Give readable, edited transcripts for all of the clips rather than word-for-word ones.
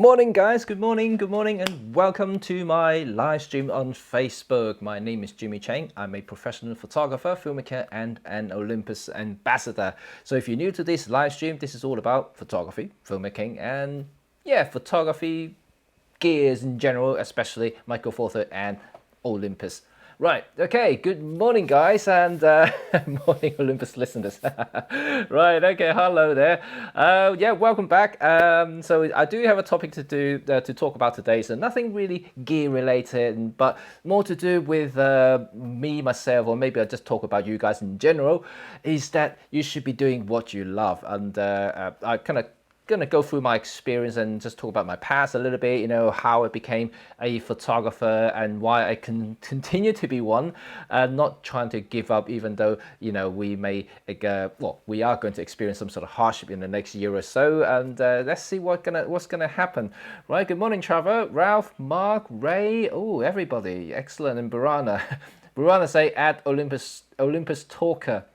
morning guys, good morning, and welcome to my live stream on Facebook. My name is Cheng. I'm a professional photographer, filmmaker and an Olympus ambassador. So if you're new to this live stream, this is all about photography, filmmaking and photography gears in general, especially Michael Four Third and Olympus. Right, okay, good morning guys and morning Olympus listeners. Right, okay, hello there. Welcome back. So I do have a topic to talk about today, so nothing really gear related, but more to do with me, myself, or maybe I'll just talk about you guys in general, is that you should be doing what you love. And I kind of gonna go through my experience and just talk about my past a little bit, you know, how I became a photographer and why I can continue to be one, not trying to give up, even though, you know, we may, we are going to experience some sort of hardship in the next year or so, and let's see what's gonna happen. Right, good morning Trevor, Ralph, Mark, Ray, oh everybody, excellent, and Burana. Burana say add Olympus Talker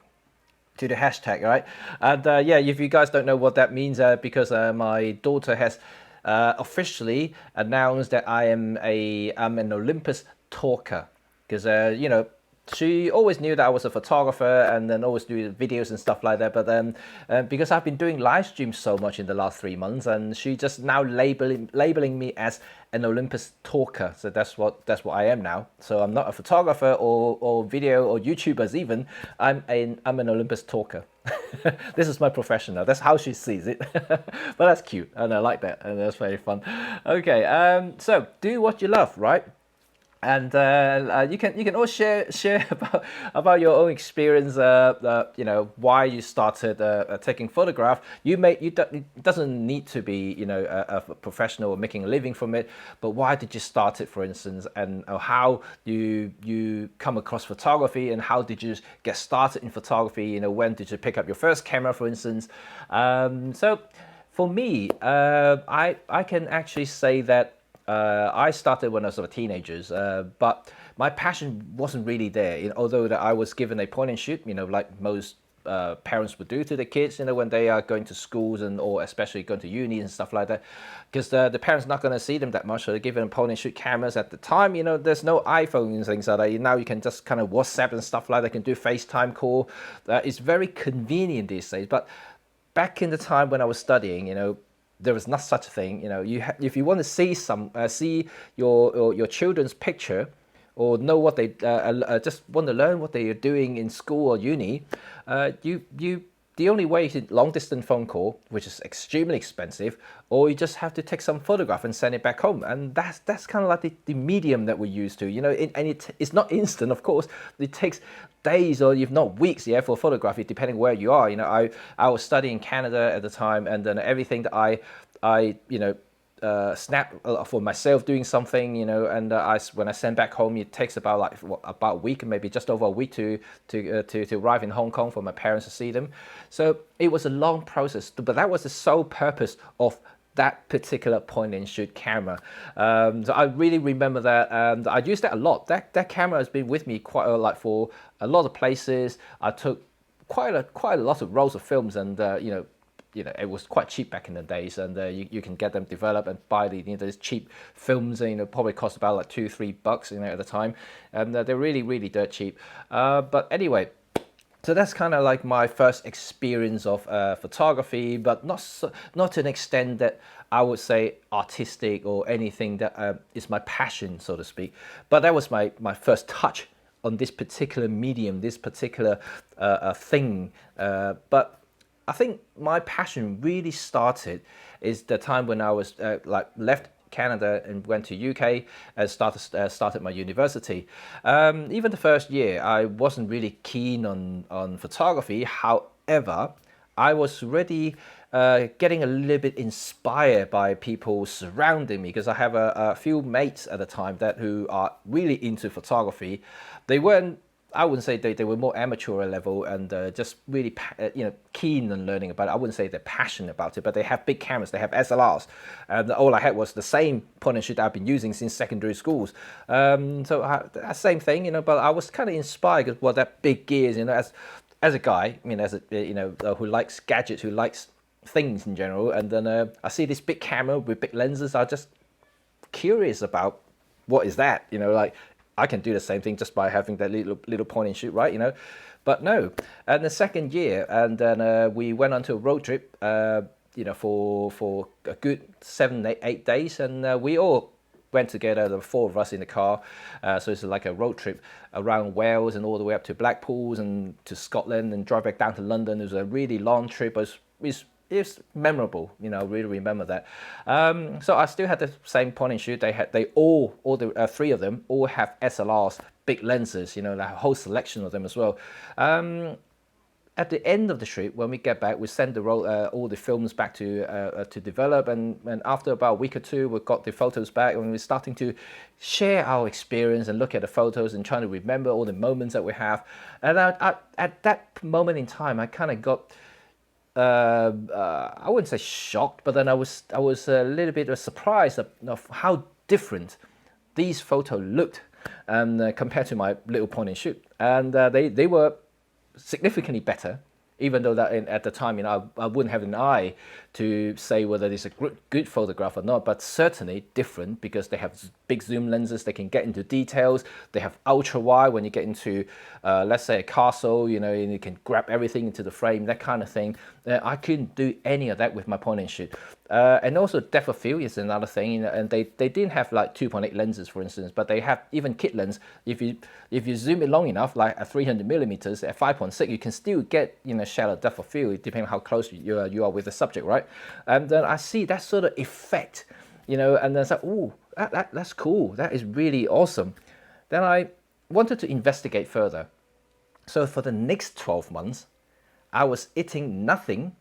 to the hashtag, right? And if you guys don't know what that means, because my daughter has officially announced that I'm an Olympus talker, because you know, she always knew that I was a photographer and then always do videos and stuff like that, but then because I've been doing live streams so much in the last 3 months, and she just now labeling me as an Olympus talker. So that's what I am now. So I'm not a photographer or video or YouTubers even. I'm an Olympus talker. This is my profession now. That's how she sees it. But that's cute and I like that, and that's very fun. Okay, so do what you love, right? And you can all share about your own experience. You know, why you started taking photograph. It doesn't need to be, you know, a professional or making a living from it, but why did you start it, for instance, and how you come across photography, and how did you get started in photography? You know, when did you pick up your first camera, for instance? So for me, I can actually say that I started when I was a teenager, but my passion wasn't really there. You know, although that I was given a point and shoot, you know, like most parents would do to the kids, you know, when they are going to schools or especially going to uni and stuff like that, because the parents not going to see them that much, so they're given point and shoot cameras. At the time, you know, there's no iPhone and things like that. Now you can just kind of WhatsApp and stuff like that. Can do FaceTime call. It's very convenient these days. But back in the time when I was studying, you know, there was not such a thing. You know, if you want to see your children's picture, or know what they just want to learn what they are doing in school or uni, the only way is long distance phone call, which is extremely expensive, or you just have to take some photograph and send it back home, and that's kind of like the medium that we're used to, you know. It's not instant, of course. It takes days or if not weeks, for photography, depending where you are. You know, I was studying in Canada at the time, and then everything that I you know, snap for myself doing something, you know, and when I send back home, it takes about about a week, maybe just over a week to arrive in Hong Kong for my parents to see them. So it was a long process, but that was the sole purpose of that particular point and shoot camera. So I really remember that, and I used that a lot. That camera has been with me quite for a lot of places. I took quite a lot of rolls of films, and you know, it was quite cheap back in the days, and you can get them developed and buy these cheap films, you know, probably cost about like $2-3, you know, at the time, and they're really dirt cheap. But anyway, so that's kind of like my first experience of photography, but not to an extent that I would say artistic or anything that is my passion, so to speak. But that was my first touch on this particular medium, this particular thing. But I think my passion really started is the time when I was left Canada and went to UK and started my university. Even the first year, I wasn't really keen on photography. However, I was already getting a little bit inspired by people surrounding me, because I have a few mates at the time who are really into photography. They weren't, I wouldn't say they were more amateur level and just really keen on learning about it. I wouldn't say they're passionate about it, but they have big cameras, they have SLRs, and all I had was the same point and shoot I've been using since secondary schools. So same thing, you know. But I was kind of inspired with that big gears, you know, as a guy, I mean, as a who likes gadgets, who likes things in general. And then I see this big camera with big lenses. I just curious about what is that, like I can do the same thing just by having that little point and shoot, right? But no. And the second year, and then we went on to a road trip, for a good 7-8 days, and we all went together, the four of us in the car. So it's like a road trip around Wales and all the way up to Blackpool and to Scotland and drive back down to London. It was a really long trip. It's memorable, I really remember that. So I still had the same point and shoot. All the three of them all have SLRs, big lenses, like a whole selection of them as well. At the end of the trip, when we get back, we send all the films back to develop, and after about a week or two, we got the photos back, and we're starting to share our experience and look at the photos and trying to remember all the moments that we have. And at that moment in time, I kind of got, I wouldn't say shocked, but then I was a little bit surprised of how different these photos looked compared to my little point and shoot, and they were significantly better, even though that at the time, I wouldn't have an eye to say whether it's a good photograph or not, but certainly different because they have big zoom lenses, they can get into details, they have ultra wide when you get into, let's say a castle, and you can grab everything into the frame, that kind of thing. I couldn't do any of that with my point and shoot. And also depth of field is another thing, and they didn't have like 2.8 lenses, for instance, but they have even kit lens. If you zoom it long enough, like at 300 millimeters at 5.6, you can still get shallow depth of field depending on how close you are with the subject, right? And then I see that sort of effect, and then it's like, oh, that's cool. That is really awesome. Then I wanted to investigate further. So for the next 12 months, I was eating nothing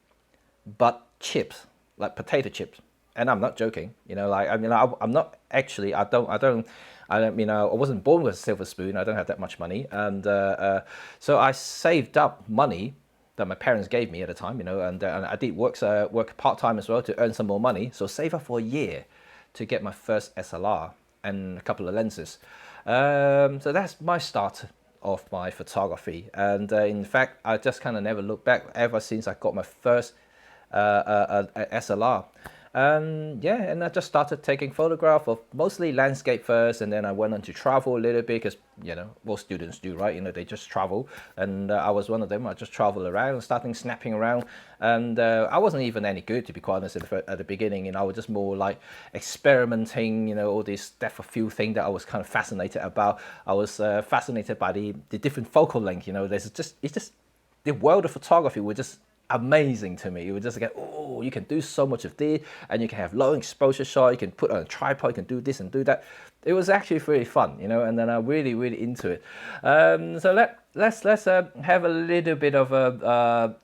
but chips, like potato chips. And I'm not joking, I'm not actually, I wasn't born with a silver spoon. I don't have that much money. And so I saved up money that my parents gave me at the time, and I did work part-time as well to earn some more money. So save up for a year to get my first SLR and a couple of lenses. So that's my start of my photography. And in fact, I just kind of never looked back ever since I got my first SLR. And I just started taking photographs of mostly landscape first, and then I went on to travel a little bit because, most students do, right? They just travel, and I was one of them. I just traveled around, starting snapping around, and I wasn't even any good, to be quite honest, at the beginning. I was just more like experimenting, all this depth of field thing that I was kind of fascinated about. I was fascinated by the different focal length. It's just the world of photography was just amazing to me. It was just like, oh, you can do so much of this, and you can have low exposure shot, you can put on a tripod, you can do this and do that. It was actually really fun, and then I'm really, really into it. So let's have a little bit of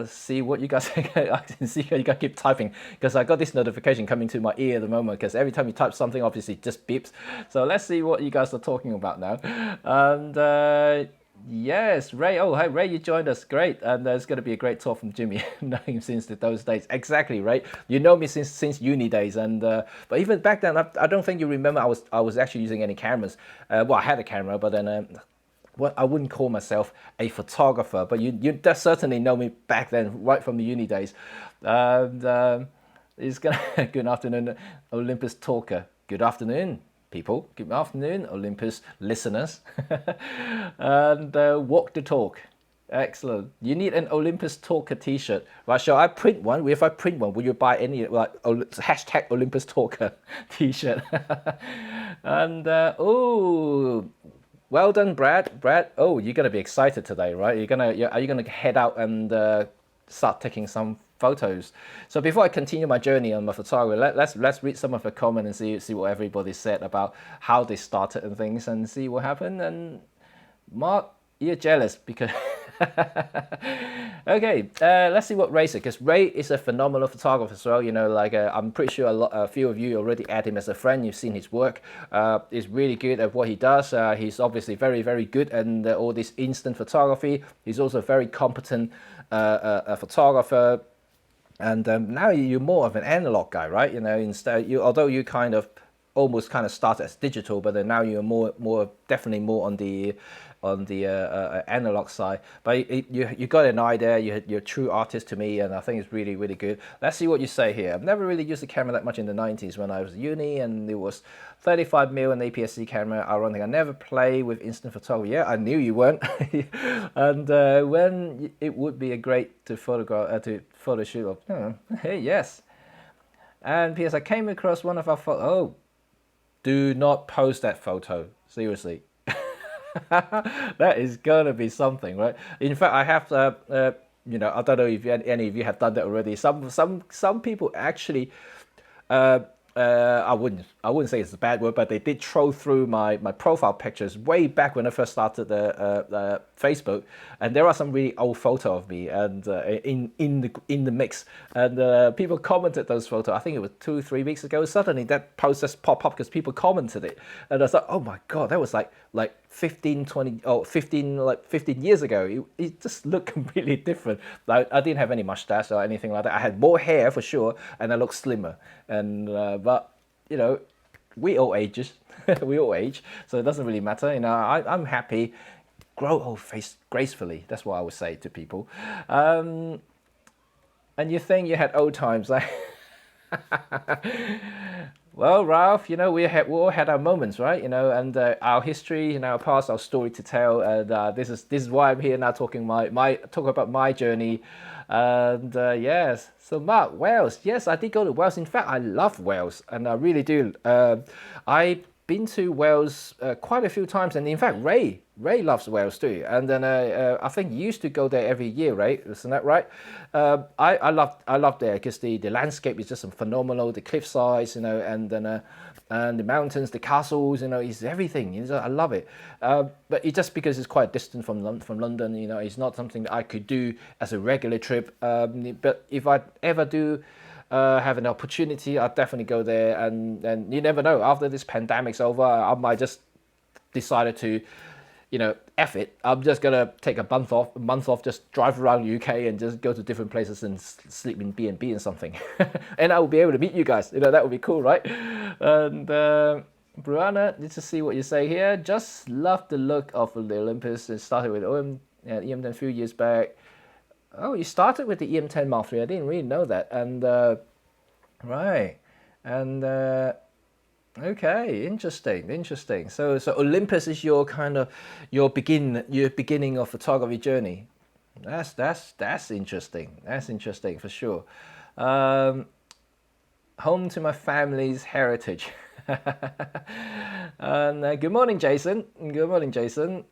see what you guys think. I can see you guys keep typing because I got this notification coming to my ear at the moment, because every time you type something, obviously it just beeps. So let's see what you guys are talking about now. And yes, Ray. Oh, hi, Ray, you joined us. Great. And it's going to be a great talk from Jimmy. Knowing him since those days. Exactly, right? You know me since uni days. And but even back then, I don't think you remember I was actually using any cameras. Well, I had a camera, but then well, I wouldn't call myself a photographer. But you certainly know me back then, right from the uni days. And it's gonna good afternoon, Olympus talker. Good afternoon, people. Good afternoon, Olympus listeners. And walk the talk. Excellent. You need an Olympus talker t-shirt. Right, shall I print one? If I print one, will you buy any, like, hashtag Olympus talker t-shirt? And oh, well done, Brad. Oh, you're gonna be excited today, right? Are you gonna head out and start taking some photos? So before I continue my journey on my photography, let's read some of the comments and see what everybody said about how they started and things, and see what happened. And Mark, you're jealous because okay, let's see what Ray said, because Ray is a phenomenal photographer as well. I'm pretty sure a few of you already add him as a friend. You've seen his work. He's really good at what he does. He's obviously very, very good at all this instant photography. He's also a very competent photographer. And now you're more of an analog guy, right? Instead, although you kind of almost kind of started as digital, but then now you're definitely more on the analog side. But you got an eye there. You're a true artist to me, and I think it's really, really good. Let's see what you say here. I've never really used a camera that much in the 90s when I was at uni, and it was 35mm and APS-C camera. Ironic, I never play with instant photography. Yeah, I knew you weren't. And when it would be a great to photograph to photo shoot of. Hey, yes. And P.S. I came across one of our photos. Oh, do not post that photo. Seriously. That is gonna be something, right? In fact, I have you know, I don't know if any of you have done that already. Some people actually I wouldn't say it's a bad word, but they did troll through my profile pictures way back when I first started the Facebook, and there are some really old photo of me and in the mix, and people commented those photos. I think it was 2-3 weeks ago. Suddenly that post just popped up because people commented it, and I was like, oh my god, that was like 15 years ago. It just looked completely different. Like, I didn't have any mustache or anything like that. I had more hair for sure, and I looked slimmer. And but you know, we all ages, we all age, so it doesn't really matter. You know, I'm happy. Grow old face gracefully. That's what I would say to people. And you think you had old times, like. Well, Ralph, you know, we all had our moments, right? You know, and our history, you know, our past, our story to tell, and this is why I'm here now, talking about my journey, and yes. So Mark, Wales, yes, I did go to Wales. In fact, I love Wales, and I really do. I've been to Wales quite a few times, and in fact, Ray loves Wales too. And then I think you used to go there every year, right? Isn't that right? I love there because the landscape is just phenomenal. The cliff sides, you know, and then and the mountains, the castles, you know, it's everything. I love it. But it's just because it's quite distant from London, you know, it's not something that I could do as a regular trip. But if I ever do have an opportunity, I'll definitely go there. And you never know, after this pandemic's over, I might just decided to, you know, F it. I'm just gonna take a month off, just drive around the UK and just go to different places and sleep in B&B and something. And I will be able to meet you guys. You know, that would be cool, right? And Brianna, need to see what you say here. Just love the look of the Olympus. It started with EM10 a few years back. Oh, you started with the EM10 Mark III. I didn't really know that. And right, and okay, interesting. So Olympus is your kind of your beginning of photography journey. That's interesting. That's interesting for sure. Home to my family's heritage. And good morning, Jason. Good morning, Jason.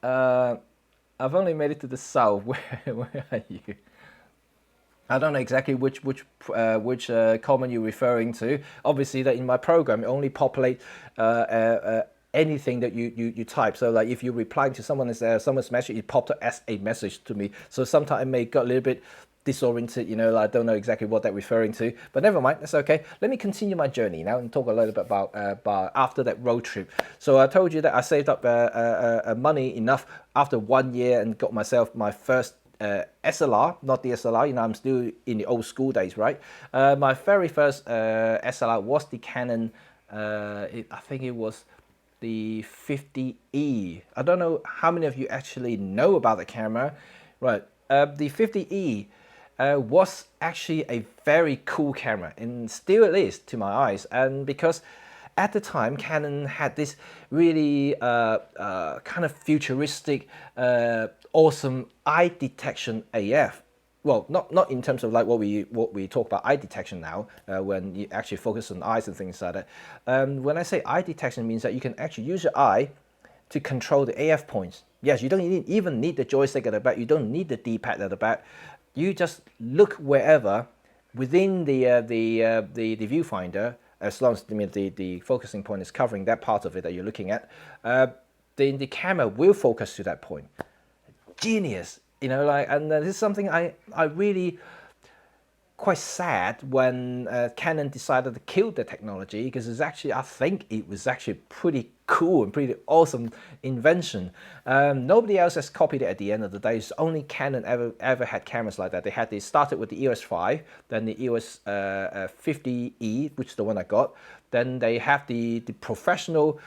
I've only made it to the south. Where are you? I don't know exactly which comment you're referring to. Obviously, that in my program, it only populate anything that you type. So, like if you reply to someone's message, it popped up as a message to me. So sometimes I may get a little bit disoriented. You know, like, I don't know exactly what they're referring to. But never mind, that's okay. Let me continue my journey now and talk a little bit about after that road trip. So I told you that I saved up money enough after 1 year and got myself my first SLR, not DSLR, you know, I'm still in the old school days, right? My very first SLR was the Canon, I think it was the 50E. I don't know how many of you actually know about the camera, right? The 50E was actually a very cool camera, and still it is to my eyes, and because at the time, Canon had this really kind of futuristic, awesome eye detection AF. Well, not in terms of like what we talk about eye detection now, when you actually focus on eyes and things like that. When I say eye detection, it means that you can actually use your eye to control the AF points. Yes, you don't even need the joystick at the back. You don't need the D-pad at the back. You just look wherever within the viewfinder. As long as the focusing point is covering that part of it that you're looking at, then the camera will focus to that point. Genius, you know, like, and this is something I really quite sad when Canon decided to kill the technology, because it's actually, I think it was actually pretty cool and pretty awesome invention. Nobody else has copied it at the end of the day. It's only Canon ever had cameras like that. They started with the EOS 5, then the EOS 50E, which is the one I got. Then they have the professional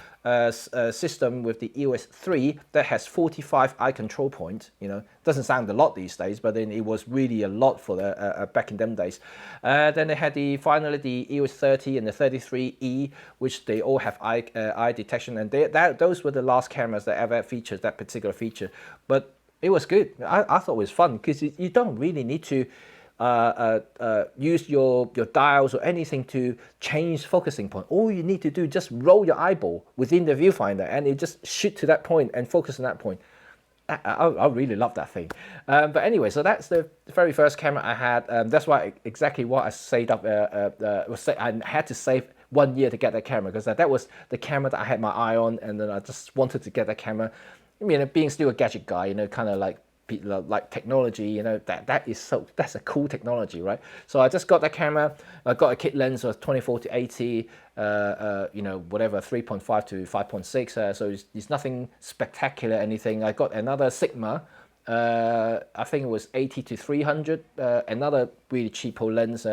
system with the EOS 3 that has 45 eye control points. You know, doesn't sound a lot these days, but then it was really a lot for the back in them days. Then they had finally the EOS 30 and the 33E, which they all have eye detection, and those were the last cameras that ever featured that particular feature. But it was good. I thought it was fun because you don't really need to use your dials or anything to change focusing point. All you need to do, just roll your eyeball within the viewfinder and it just shoot to that point and focus on that point. I really love that thing. But anyway, so that's the very first camera I had. That's why exactly what I saved up. I had to save 1 year to get that camera, because that was the camera that I had my eye on, and then I just wanted to get that camera. I mean, being still a gadget guy, you know, kind of like technology, you know, that's a cool technology, right? So I just got that camera. I got a kit lens of 24 to 80, you know, whatever, 3.5 to 5.6. So it's nothing spectacular, anything. I got another Sigma. I think it was 80 to 300. Another really cheapo lens.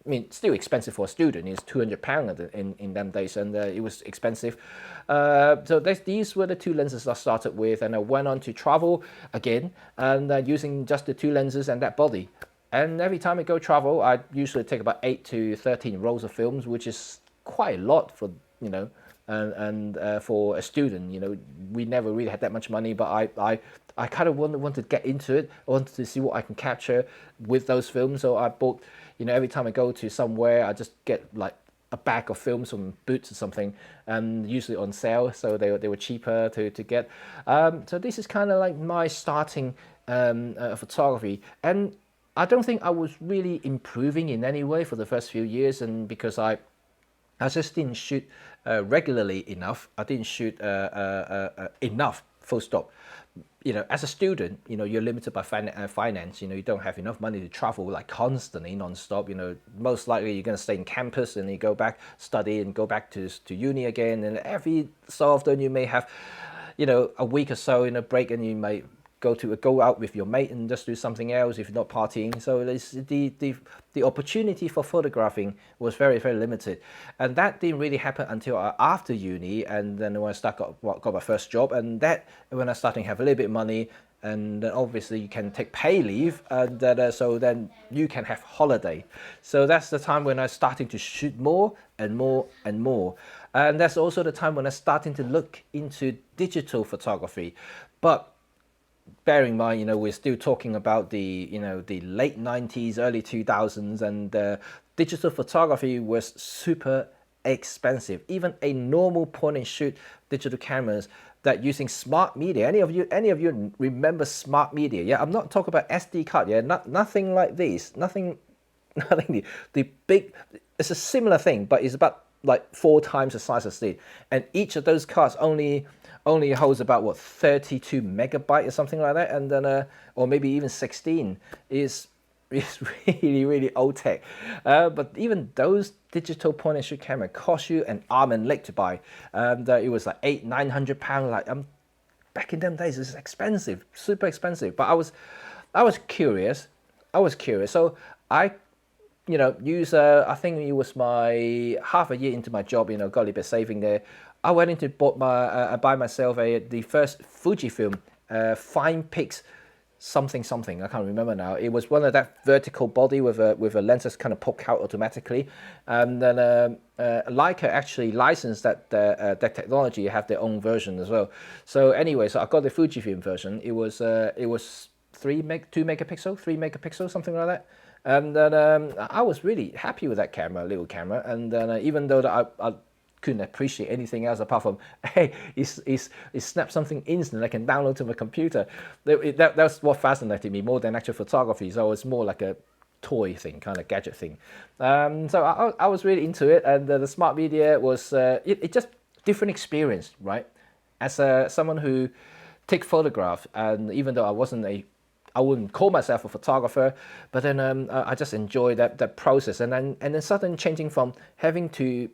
I mean, still expensive for a student. It's £200 in them days, and it was expensive. So these were the two lenses I started with, and I went on to travel again, and using just the two lenses and that body. And every time I go travel, I usually take about 8 to 13 rolls of films, which is quite a lot for, you know, and for a student. You know, we never really had that much money, but I kind of wanted to get into it. I wanted to see what I can capture with those films, so I bought. You know, every time I go to somewhere, I just get like a bag of films from Boots or something, and usually on sale, so they were cheaper to get. So this is kind of like my starting photography, and I don't think I was really improving in any way for the first few years, and because I just didn't shoot regularly enough. I didn't shoot enough, full stop. You know, as a student, you know, you're limited by finance. You know, you don't have enough money to travel like constantly, non-stop. You know, most likely you're going to stay in campus and you go back, study, and go back to uni again. And every so often you may have, you know, a week or so in a break, and you may go out with your mate and just do something else if you're not partying. So the opportunity for photographing was very, very limited, and that didn't really happen until after uni. And then when I got my first job, and that when I started to have a little bit of money, and then obviously you can take pay leave, and so then you can have holiday. So that's the time when I started to shoot more and more and more, and that's also the time when I started to look into digital photography. But bear in mind, you know, we're still talking about the late 90s, early 2000s, and digital photography was super expensive. Even a normal point and shoot digital cameras that using smart media. Any of you remember smart media? Yeah, I'm not talking about SD card. Yeah, nothing like this. Nothing. The big. It's a similar thing, but it's about like 4 times the size of this. And each of those cards only holds about what, 32 megabyte or something like that, and then or maybe even 16 is really, really old tech. But even those digital point and shoot camera cost you an arm and leg to buy. It was like £800-900. Like back in them days, it's expensive, super expensive. But I was curious. So I, you know, I think it was my half a year into my job, you know, got a little bit saving there. I went into buy myself the first Fujifilm Fine Pix something. I can't remember now. It was one of that vertical body with a lens that's kind of poke out automatically. And then Leica actually licensed that technology. Have their own version as well. So anyway, so I got the Fujifilm version. It was 2 megapixel, 3 megapixel, something like that. And then I was really happy with that little camera. And then even though that I couldn't appreciate anything else apart from, hey, it snapped something instant I can download to my computer. That's what fascinated me more than actual photography. So it's more like a toy thing, kind of gadget thing. So I was really into it, and the smart media was it just different experience, right? As someone who take photographs, and even though I wouldn't call myself a photographer, but then I just enjoy that process, and then suddenly changing from having to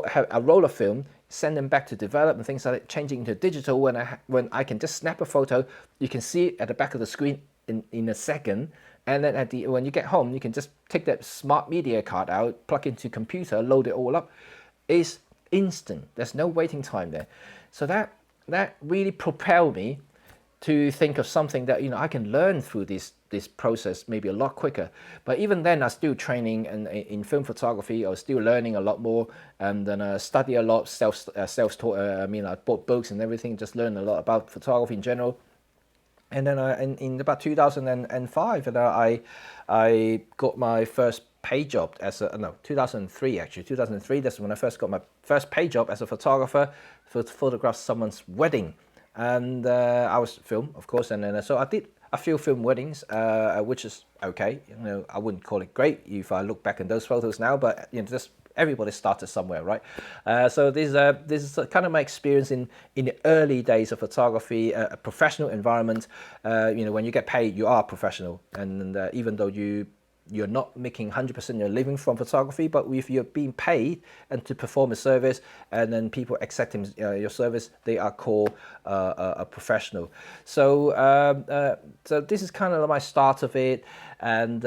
have a roll of film send them back to develop and things like that, changing to digital when I can just snap a photo, you can see it at the back of the screen in a second. And then when you get home, you can just take that smart media card out, plug into computer, load it all up. It's instant. There's no waiting time there. So that really propelled me to think of something that I can learn through this process maybe a lot quicker. But even then, I was still training in film photography. I was still learning a lot more, and then study a lot, self-taught. I bought books and everything, just learned a lot about photography in general. And then in about 2005, and I got my first paid job as 2003 actually. 2003, that's when I first got my first paid job as a photographer to photograph someone's wedding. And I was film, of course, and then so I did a few film weddings, which is okay. I wouldn't call it great if I look back in those photos now, but just everybody started somewhere, right? So this is kind of my experience in the early days of photography, a professional environment. When you get paid, you are professional, and even though you're not making 100% your living from photography, but if you're being paid and to perform a service, and then people accepting your service, they are called a professional. So so this is kind of my start of it, and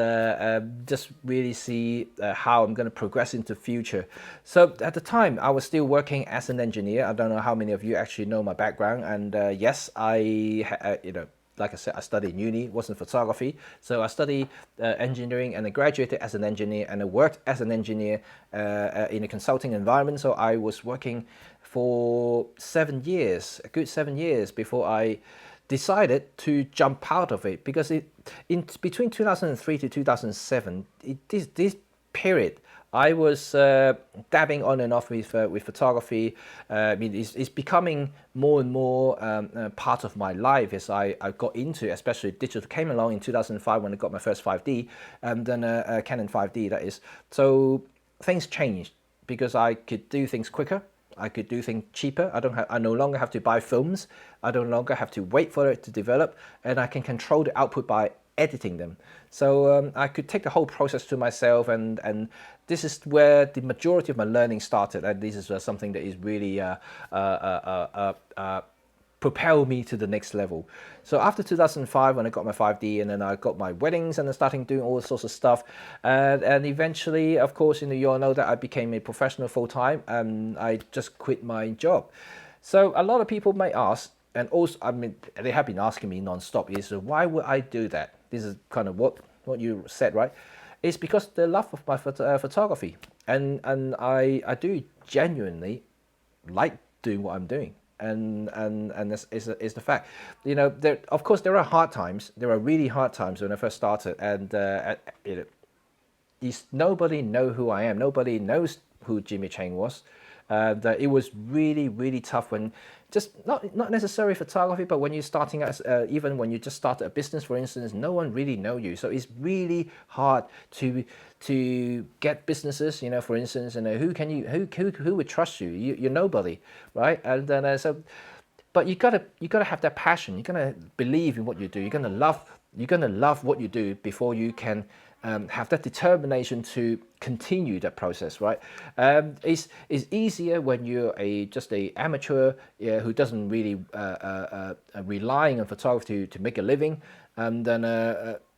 just really see how I'm going to progress into the future. So at the time, I was still working as an engineer. I don't know how many of you actually know my background, and yes, like I said, I studied in uni, wasn't photography. So I studied engineering, and I graduated as an engineer, and I worked as an engineer in a consulting environment. So I was working for 7 years, a good 7 years, before I decided to jump out of it, because in between 2003 to 2007, this period, I was dabbing on and off with photography. It's becoming more and more part of my life as I got into, especially digital came along in 2005 when I got my first 5D, and then Canon 5D, that is. So things changed because I could do things quicker. I could do things cheaper. I no longer have to buy films. I no longer have to wait for it to develop, and I can control the output by editing them. So I could take the whole process to myself, and this is where the majority of my learning started, and this is something that is really propel me to the next level. So after 2005, when I got my 5D, and then I got my weddings, and then starting doing all sorts of stuff, and eventually, of course, you all know that I became a professional full-time, and I just quit my job. So a lot of people may ask, and also, they have been asking me non-stop, is why would I do that? This is kind of what you said, right? It's because the love of my photography, and I do genuinely like doing what I'm doing, and this is the fact. Of course, there are hard times. There are really hard times when I first started, and nobody know who I am. Nobody knows who Jimmy Cheng was. That it was really, really tough when just not necessarily photography, but when you're starting out, even when you just started a business, for instance, no one really know you. So it's really hard to get businesses. For instance, who would trust you? You're nobody, right? And then but you gotta have that passion. You're gonna believe in what you do. You're gonna love what you do before you can have that determination to continue that process, right? It's easier when you're just a amateur who doesn't really relying on photography to make a living, and then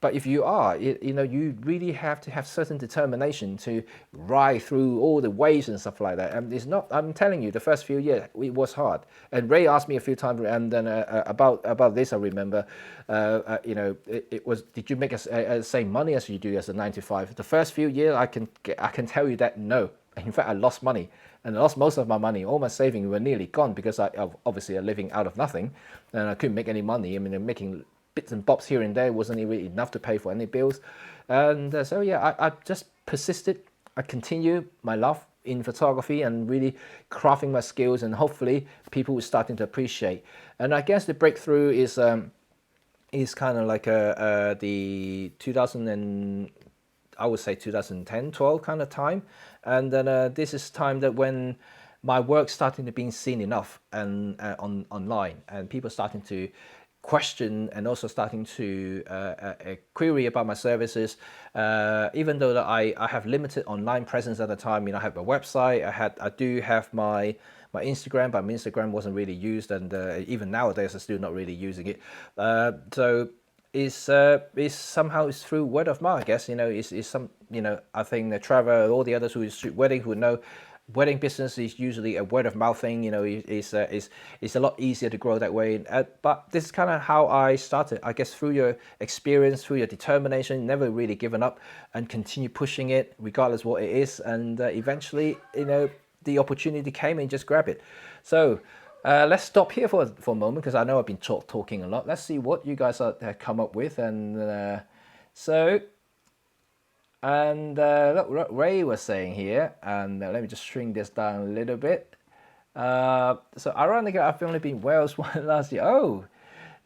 but if you are, you really have to have certain determination to ride through all the waves and stuff like that. And it's not. I'm telling you, the first few years it was hard. And Ray asked me a few times, and then about this. I remember, it was. Did you make the same money as you do as a 9 to 5? The first few years, I can tell you that no. In fact, I lost money, and I lost most of my money. All my savings were nearly gone because I obviously are living out of nothing, and I couldn't make any money. I'm making bits and bobs here and there, wasn't really enough to pay for any bills. And so yeah, I just persisted. I continued my love in photography and really crafting my skills, and hopefully people were starting to appreciate. And I guess the breakthrough is kind of like the 2000 and I would say 2010, 12 kind of time. And then this is time that when my work starting to be seen enough and online, and people starting to question and also starting to query about my services, even though that I have limited online presence at the time. I have a website, I do have my my Instagram, but my Instagram wasn't really used, and even nowadays I'm still not really using it. So is somehow it's through word of mouth, I guess. Is some, I think the Trevor, all the others who shoot wedding who know wedding business is usually a word of mouth thing. It's a lot easier to grow that way. But this is kind of how I started, I guess, through your experience, through your determination, never really given up, and continue pushing it regardless what it is. And eventually, the opportunity came and just grab it. So let's stop here for a moment, because I know I've been talking a lot. Let's see what you guys have come up with. And look what Ray was saying here, and let me just shrink this down a little bit. So ironically, I've only been Wales one last year. Oh,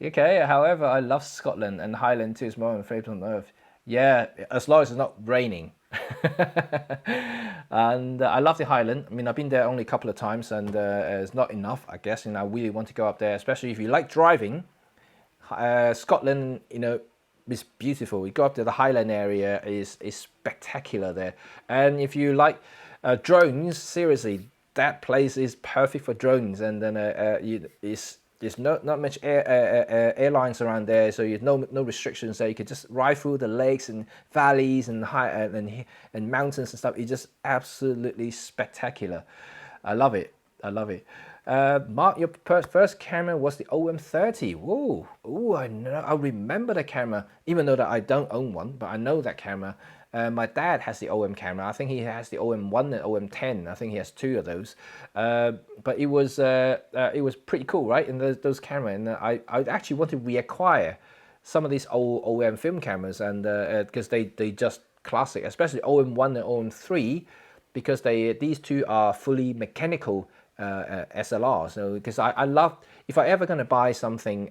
okay. However, I love Scotland and Highland too. It's my favorite on earth. Yeah, as long as it's not raining. And I love the Highland. I mean, I've been there only a couple of times, and it's not enough, I guess. And I really want to go up there, especially if you like driving. Scotland, it's beautiful. You go up to the Highland area, is spectacular there. And if you like drones, seriously, that place is perfect for drones. And then there's not much airlines around there, so you have no restrictions there. You can just ride through the lakes and valleys and and mountains and stuff. It's just absolutely spectacular. I love it. Mark, your first camera was the OM30. Whoa, I know. I remember the camera, even though that I don't own one, but I know that camera. My dad has the OM camera. I think he has the OM1 and OM10. I think he has two of those. But it was pretty cool, right? And those cameras, and I actually want to reacquire some of these old OM film cameras, and because they just classic, especially OM1 and OM3, because these two are fully mechanical SLR. So because I love, if I ever going to buy something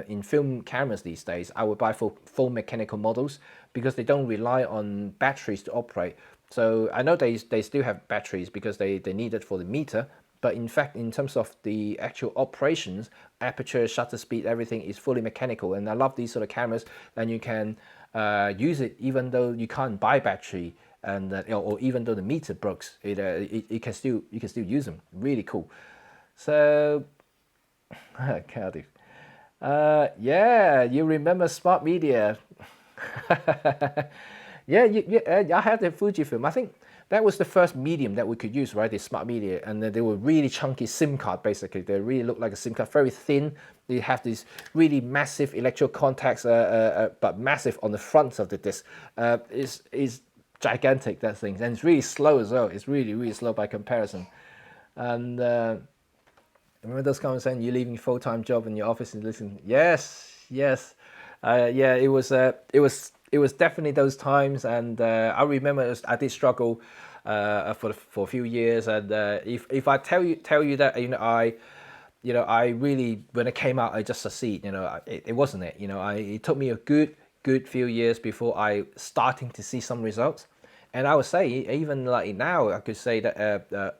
in film cameras these days, I would buy full mechanical models, because they don't rely on batteries to operate. So I know they still have batteries because they need it for the meter, but in fact, in terms of the actual operations, aperture, shutter speed, everything is fully mechanical. And I love these sort of cameras, and you can use it even though you can't buy battery, and or even though the meter breaks, you can still use them. Really cool. So Cardiff, yeah, you remember Smart Media? Yeah, I had the Fujifilm. I think that was the first medium that we could use, right? The Smart Media, and they were really chunky SIM card. Basically, they really look like a SIM card, very thin. They have these really massive electro contacts, but massive on the front of the disc. Is gigantic, that thing, and it's really slow as well. It's really slow by comparison. And remember those comments saying you're leaving your full-time job in your office and listening? Yes. Yeah, it was definitely those times, and I remember I did struggle for a few years, and if I tell you that I really, when it came out, I just succeed. It wasn't it. It took me a good few years before I starting to see some results. And I would say, even like now, I could say that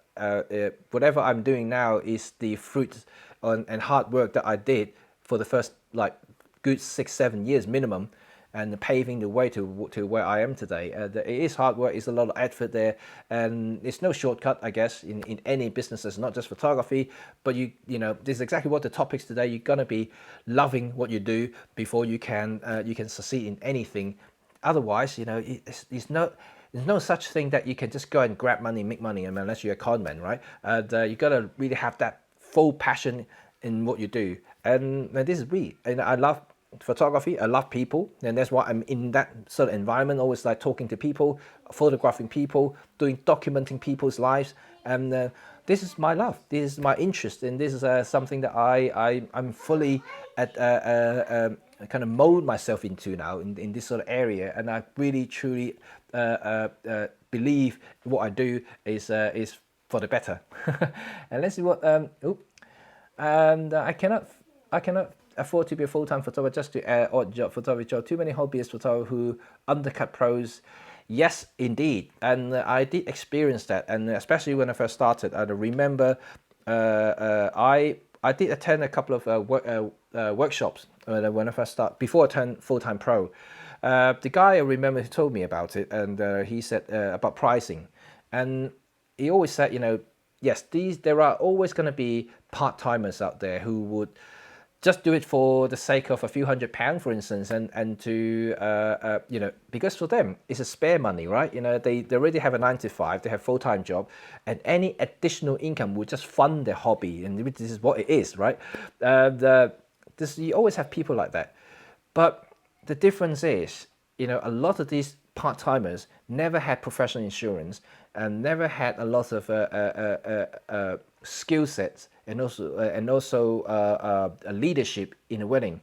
whatever I'm doing now is the fruit and hard work that I did for the first good 6-7 years minimum, and paving the way to where I am today. It is hard work, it's a lot of effort there, and it's no shortcut, I guess, in any businesses, not just photography. But this is exactly what the topic's today. You're gonna be loving what you do before you can succeed in anything. Otherwise, there's no such thing that you can just go and grab money, make money, unless you're a con man, right? And you gotta really have that full passion in what you do. And this is me, and I love photography. I love people, and that's why I'm in that sort of environment, always like talking to people, photographing people, documenting people's lives. And this is my love, this is my interest, and this is something that I'm fully at kind of mold myself into now in this sort of area. And I really truly believe what I do is for the better. And let's see what and I cannot afford to be a full-time photographer just to odd job photography job. Too many hobbyist photographers who undercut pros. Yes, indeed, and I did experience that, and especially when I first started. I remember I did attend a couple of workshops when I first started, before I turned full-time pro. The guy, I remember, who told me about it, and he said about pricing, and he always said, yes, there are always going to be part-timers out there who would just do it for the sake of a few £100, for instance, and to because for them it's a spare money, right? They already have a 9 to 5, they have full-time job, and any additional income will just fund their hobby, and this is what it is, right? You always have people like that, but the difference is, a lot of these part-timers never had professional insurance and never had a lot of skill sets, and also a leadership in a wedding,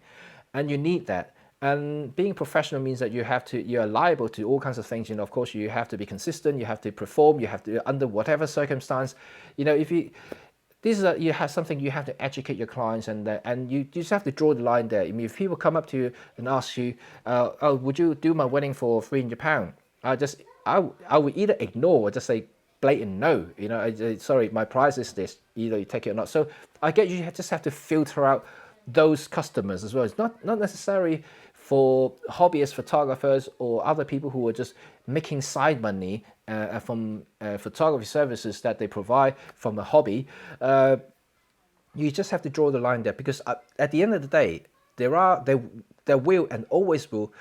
and you need that. And being professional means that you're liable to all kinds of things. Of course, you have to be consistent, you have to perform, you have to, under whatever circumstance, if you this is you have something you have to educate your clients, and you just have to draw the line there. I mean, if people come up to you and ask you, "Oh, would you do my wedding for £300?" I would either ignore or just say blatant no. Sorry, my price is this. Either you take it or not. So I get you just have to filter out those customers as well. It's not necessary for hobbyist photographers or other people who are just making side money from photography services that they provide from a hobby. You just have to draw the line there, because at the end of the day, there will and always will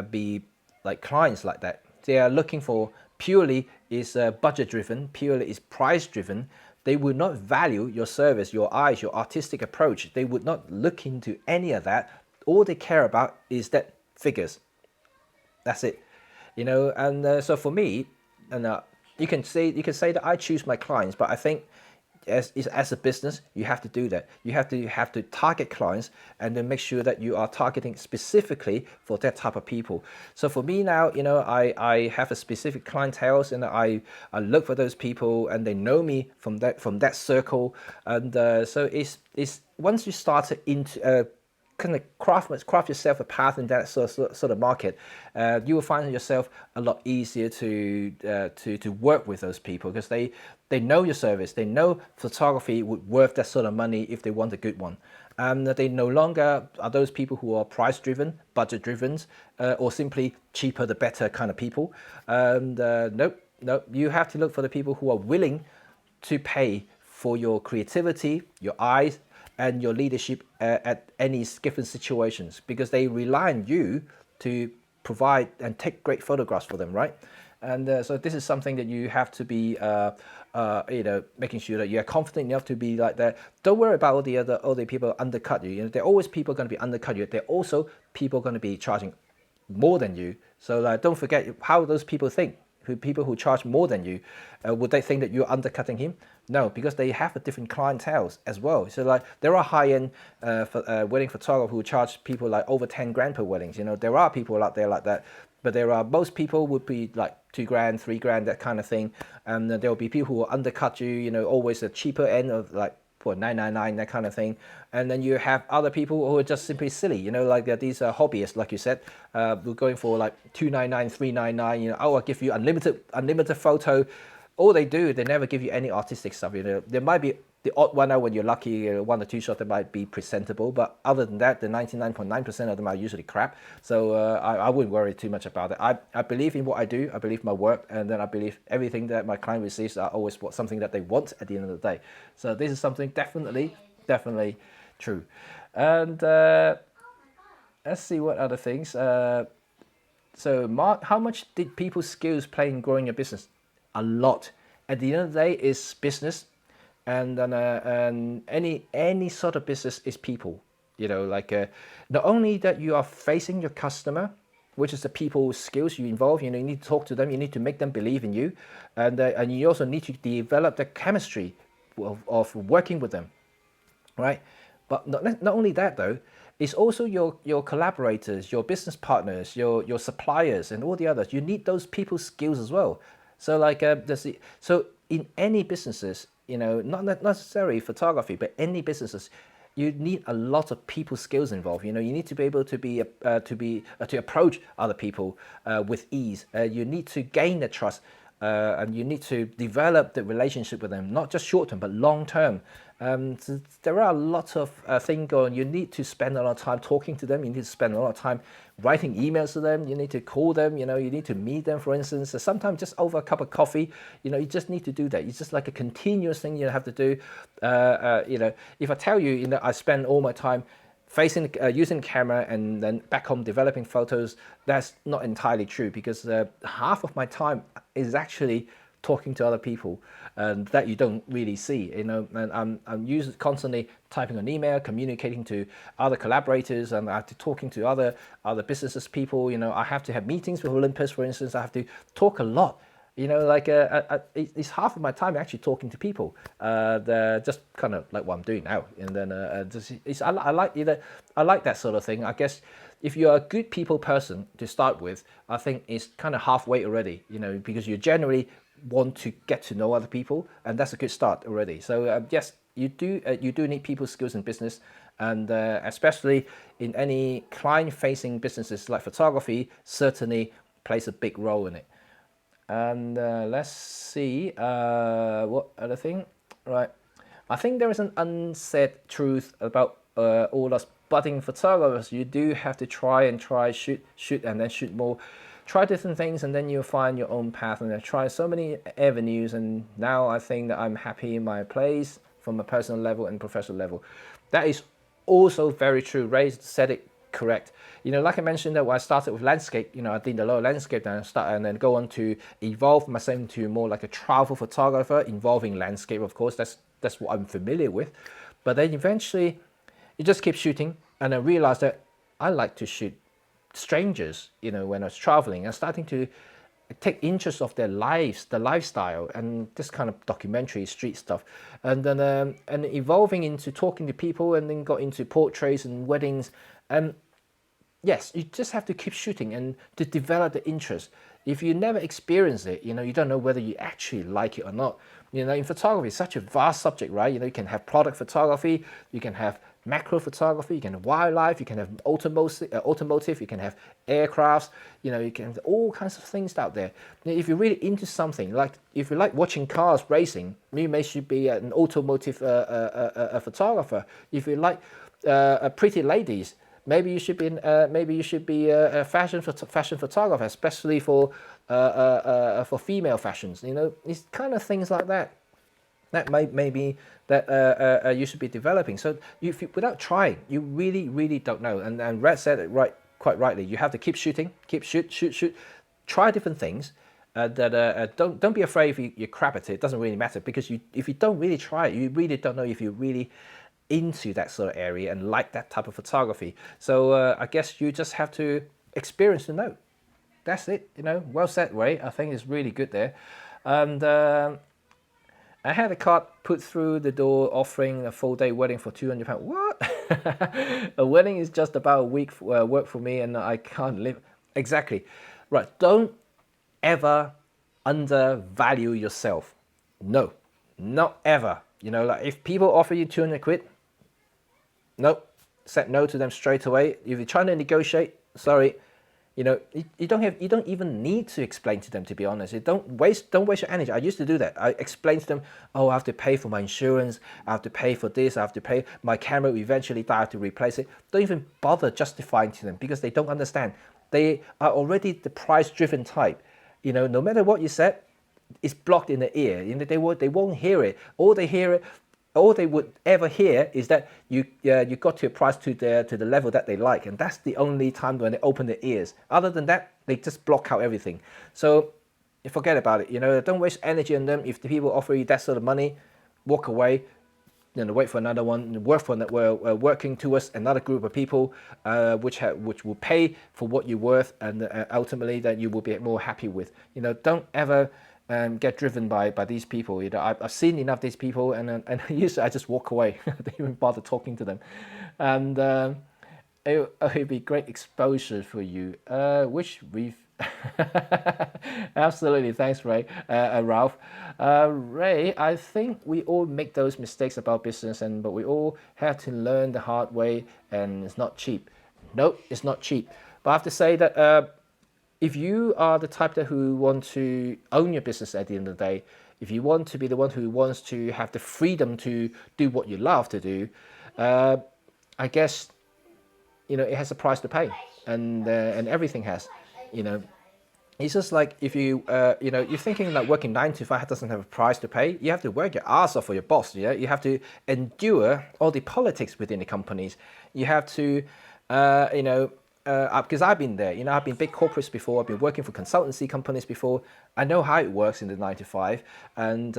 be like clients like that. They are looking for purely is budget driven, purely is price driven. They would not value your service, your eyes, your artistic approach. They would not look into any of that. All they care about is that figures. That's it, And so for me, and you can say that I choose my clients, but I think as a business, you have to do that. You have to target clients, and then make sure that you are targeting specifically for that type of people. So for me now, I have a specific clientele, and I look for those people, and they know me from that circle, and so it's once you start into kind of craft yourself a path in that sort of market, you will find yourself a lot easier to work with those people, because they know your service. They know photography would worth that sort of money if they want a good one. They no longer are those people who are price driven, budget driven, or simply cheaper the better kind of people. Nope. You have to look for the people who are willing to pay for your creativity, your eyes, and your leadership at any given situations, because they rely on you to provide and take great photographs for them, right? And so this is something that you have to be, making sure that you're confident enough to be like that. Don't worry about all the people undercut you. There are always people going to be undercut you. There are also people going to be charging more than you. So don't forget how those people think. People who charge more than you, would they think that you're undercutting him? No, because they have a different clientele as well. So there are high-end wedding photographers who charge people like over 10 grand per weddings. There are people out there like that, but most people would be like 2 grand, 3 grand, that kind of thing. And there will be people who will undercut you. Always the cheaper end of like for 999, that kind of thing. And then you have other people who are just simply silly, like these hobbyists, like you said, we're going for like 299, 399. I'll give you unlimited photo. All they do, they never give you any artistic stuff. There might be the odd one out when you're lucky, 1 or 2 shots that might be presentable, but other than that, the 99.9% of them are usually crap. So I wouldn't worry too much about it. I believe in what I do. I believe my work, and then I believe everything that my client receives are always something that they want at the end of the day. So this is something definitely true. And let's see what other things. So Mark, how much did people's skills play in growing your business? A lot. At the end of the day, it's business, and any sort of business is people. Not only that you are facing your customer, which is the people skills you involve. You need to talk to them. You need to make them believe in you, and you also need to develop the chemistry of working with them, right? But not only that though, it's also your collaborators, your business partners, your suppliers, and all the others. You need those people skills as well. So so in any businesses, not necessarily photography, but any businesses, you need a lot of people skills involved. You need to be able to approach other people with ease. You need to gain their trust. and you need to develop the relationship with them, not just short term but long term. So there are a lot of things going. You need to spend a lot of time talking to them. You need to spend a lot of time writing emails to them. You need to call them. You need to meet them, for instance. So sometimes just over a cup of coffee, you just need to do that. It's just like a continuous thing you have to do. If I tell you, I spend all my time facing using the camera and then back home developing photos, that's not entirely true, because half of my time is actually talking to other people that you don't really see, and I'm constantly typing an email, communicating to other collaborators, and I have to talking to other businesses people. I have to have meetings with Olympus, for instance. I have to talk a lot. It's half of my time actually talking to people. Just kind of like what I'm doing now, and then I like that sort of thing. I guess if you're a good people person to start with, I think it's kind of halfway already. Because you generally want to get to know other people, and that's a good start already. So yes, you do need people skills in business, and especially in any client-facing businesses like photography, certainly plays a big role in it. And let's see, what other thing? Right, I think there is an unsaid truth about all us budding photographers. You do have to try, shoot, and then shoot more. Try different things, and then you'll find your own path. And I try so many avenues, and now I think that I'm happy in my place from a personal level and professional level. That is also very true. Ray said it correct. Like I mentioned, that when I started with landscape, I did a lot of landscape, and then go on to evolve myself into more like a travel photographer involving landscape. Of course, that's what I'm familiar with. But then eventually, you just keep shooting, and I realized that I like to shoot strangers. When I was traveling, I'm starting to take interest of their lives, the lifestyle, and this kind of documentary street stuff, and then and evolving into talking to people, and then got into portraits and weddings. And yes, you just have to keep shooting and to develop the interest. If you never experience it, you don't know whether you actually like it or not. In photography, it's such a vast subject, right? You can have product photography, you can have macro photography, you can have wildlife, you can have automotive, you can have aircrafts, you can have all kinds of things out there. If you're really into something, like if you like watching cars racing, you should be an automotive photographer. If you like pretty ladies, maybe you should be a fashion photographer, especially for female fashions. It's kind of things like that. That may be that you should be developing. So without trying, you really don't know. And Red said it quite rightly. You have to keep shooting, shoot. Try different things. Don't be afraid if you crap at it. It doesn't really matter, because if you don't really try it, you really don't know if you're really into that sort of area and like that type of photography. So I guess you just have to experience to know. That's it. Well said, Ray. I think it's really good there. And I had a card put through the door offering a full-day wedding for £200. What? A wedding is just about a week work for me, and I can't live. Exactly. Right. Don't ever undervalue yourself. No, not ever. Like if people offer you 200 quid, nope, say no to them straight away. If you're trying to negotiate, sorry. You don't even need to explain to them, to be honest. Don't waste your energy. I used to do that. I explained to them, oh, I have to pay for my insurance, I have to pay for this, I have to pay, my camera will eventually die, I have to replace it. Don't even bother justifying to them, because they don't understand. They are already the price-driven type. No matter what you said, it's blocked in the ear. They won't hear it. All they would ever hear is that you got to a price to the level that they like, and that's the only time when they open their ears. Other than that, they just block out everything. So forget about it. Don't waste energy on them. If the people offer you that sort of money, walk away. Wait for another one. We're working towards another group of people, which will pay for what you're worth, and ultimately that you will be more happy with. Don't ever get driven by these people. I've seen enough of these people, and usually I just walk away. I don't even bother talking to them, and it'll be great exposure for you, which we've absolutely. Thanks, Ray. Ralph. Ray, I think we all make those mistakes about business, but we all have to learn the hard way, and it's not cheap. Nope, it's not cheap. But I have to say that if you are the type that who want to own your business at the end of the day, if you want to be the one who wants to have the freedom to do what you love to do, I guess it has a price to pay, and everything has, you know. It's just like if you're thinking like working 9 to 5 doesn't have a price to pay. You have to work your ass off for your boss. You have to endure all the politics within the companies. You have to, because I've been there. I've been big corporates before. I've been working for consultancy companies before. I know how it works in the 9 to 5, and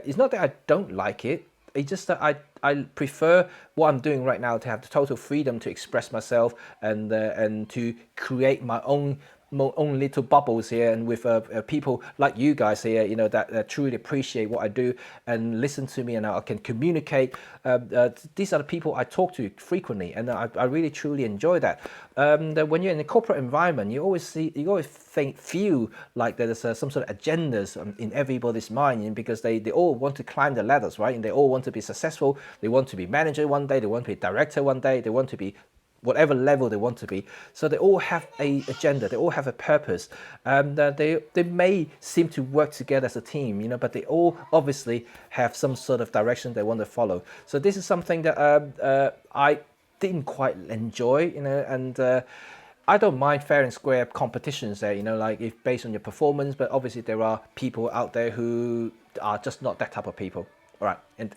it's not that I don't like it. It's just that I prefer what I'm doing right now to have the total freedom to express myself and to create my own little bubbles here, and with people like you guys here, that truly appreciate what I do and listen to me, and I can communicate. These are the people I talk to frequently, and I really truly enjoy that. That when you're in a corporate environment, you always feel like there's some sort of agendas in everybody's mind, because they all want to climb the ladders, right? And they all want to be successful. They want to be manager one day. They want to be director one day. They want to be whatever level they want to be. So they all have a agenda, they all have a purpose. They may seem to work together as a team, but they all obviously have some sort of direction they want to follow. So this is something that I didn't quite enjoy, and I don't mind fair and square competitions there, like if based on your performance, but obviously there are people out there who are just not that type of people. All right, and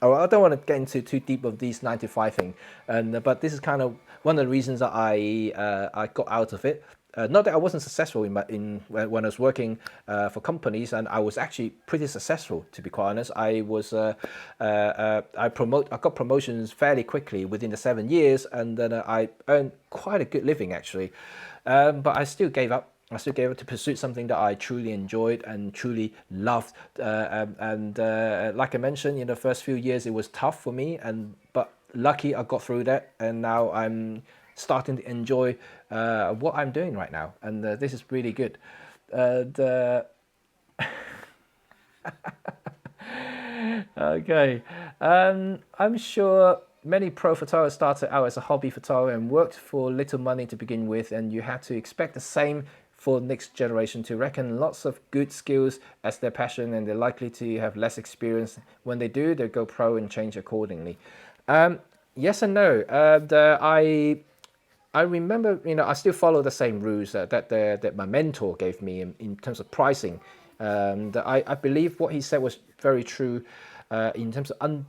I don't want to get into too deep of these 9 to 5 thing, but this is kind of one of the reasons that I got out of it. Not that I wasn't successful when I was working for companies, and I was actually pretty successful, to be quite honest. I got promotions fairly quickly within the 7 years, and then I earned quite a good living actually. But I still gave up. I still gave it to pursue something that I truly enjoyed and truly loved. Like I mentioned, in the first few years, it was tough for me, but lucky I got through that, and now I'm starting to enjoy what I'm doing right now, and this is really good. Okay, I'm sure many pro photographers started out as a hobby photographer and worked for little money to begin with, and you have to expect the same for next generation to reckon lots of good skills as their passion, and they're likely to have less experience. When they do, they go pro and change accordingly. Yes and no. I remember, I still follow the same rules that my mentor gave me in terms of pricing. I believe what he said was very true in terms of,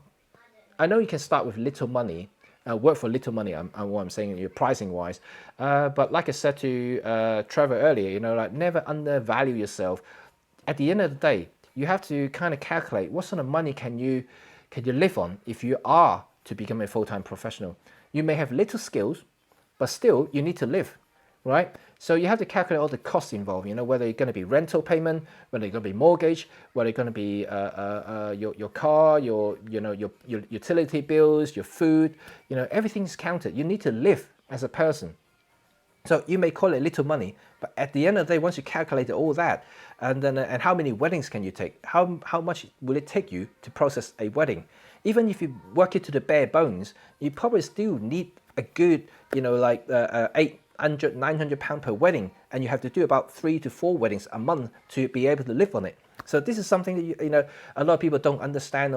I know you can start with little money, work for little money, what I'm saying, pricing wise. But like I said to Trevor earlier, like never undervalue yourself. At the end of the day, you have to kind of calculate what sort of money can you live on if you are to become a full-time professional. You may have little skills, but still you need to live, right? So you have to calculate all the costs involved, whether it's going to be rental payment, whether it's going to be mortgage, whether it's going to be your car, your utility bills, your food, everything's counted. You need to live as a person. So you may call it little money, but at the end of the day, once you calculate all that, and then and how many weddings can you take? How much will it take you to process a wedding? Even if you work it to the bare bones, you probably still need a good, like 800, 900 pound per wedding, and you have to do about 3 to 4 weddings a month to be able to live on it. So this is something that a lot of people don't understand